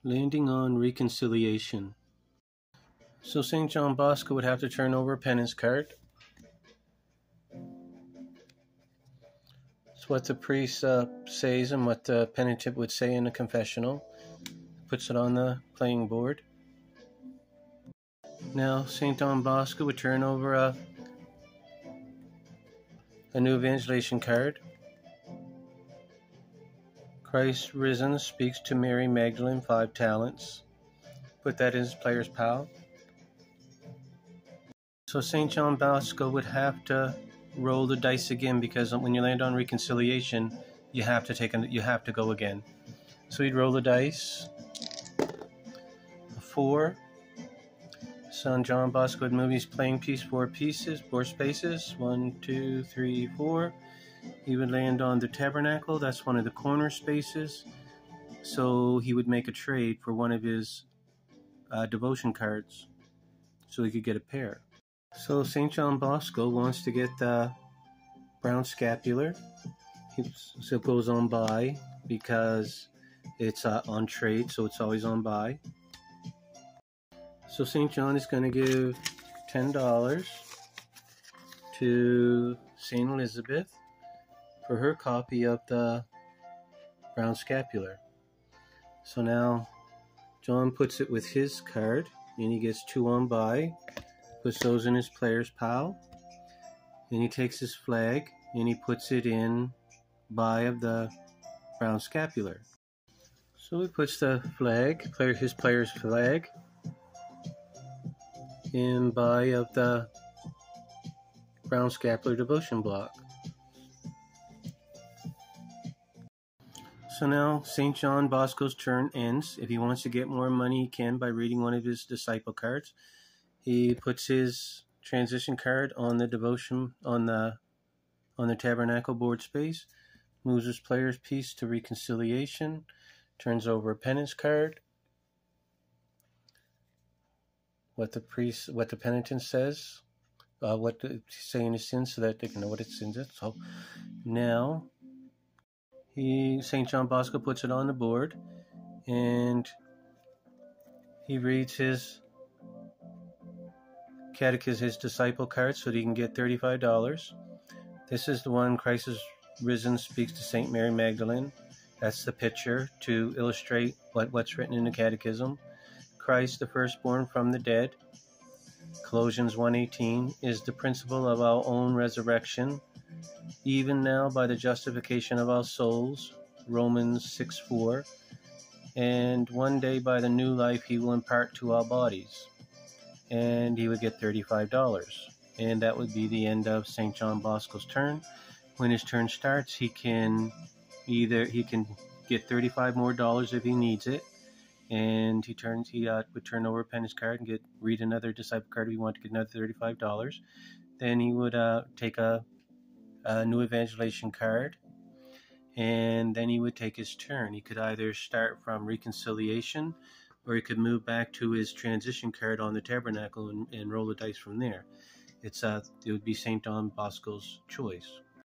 Landing on reconciliation. So St. John Bosco would have to turn over a penance card. It's what the priest says and what the penitent would say in the confessional. Puts it on the playing board. Now St. John Bosco would turn over a new evangelization card. Christ risen speaks to Mary Magdalene, 5 talents. Put that in his player's pal. So St. John Bosco would have to roll the dice again, because when you land on reconciliation, you have to go again. So he'd roll the dice. A 4. St. John Bosco would move his playing piece 4 spaces. 1, 2, 3, 4. He would land on the tabernacle. That's one of the corner spaces. So he would make a trade for one of his devotion cards, so he could get a pair. So St. John Bosco wants to get the brown scapular. So it goes on by because it's on trade, so it's always on by. So St. John is going to give $10 to St. Elizabeth for her copy of the brown scapular. So now John puts it with his card, and he gets 2 on by, puts those in his player's pile, and he takes his flag and he puts it in by of the brown scapular. So he puts the flag, his player's flag, in by of the brown scapular devotion block. So now St. John Bosco's turn ends. If he wants to get more money, he can by reading one of his disciple cards. He puts his transition card on the devotion on the tabernacle board space, moves his player's piece to reconciliation, turns over a penance card, what the penitent says, what to say in his sins, so that they can know what its sins is. So now St. John Bosco puts it on the board, and he reads his Catechist, his disciple card, so that he can get $35. This is the one, Christ is risen speaks to St. Mary Magdalene. That's the picture to illustrate what's written in the Catechism. Christ, the firstborn from the dead, Colossians 1:18, is the principle of our own resurrection, even now by the justification of our souls, Romans 6:4, and one day by the new life he will impart to our bodies. And he would get $35. And that would be the end of St. John Bosco's turn. When his turn starts, he can get $35 more if he needs it, and he would turn over a penance card and read another disciple card if he wanted to get another $35. Then he would take a new evangelization card, and then he would take his turn. He could either start from reconciliation, or he could move back to his transition card on the tabernacle and roll the dice from there. It would be St. John Bosco's choice.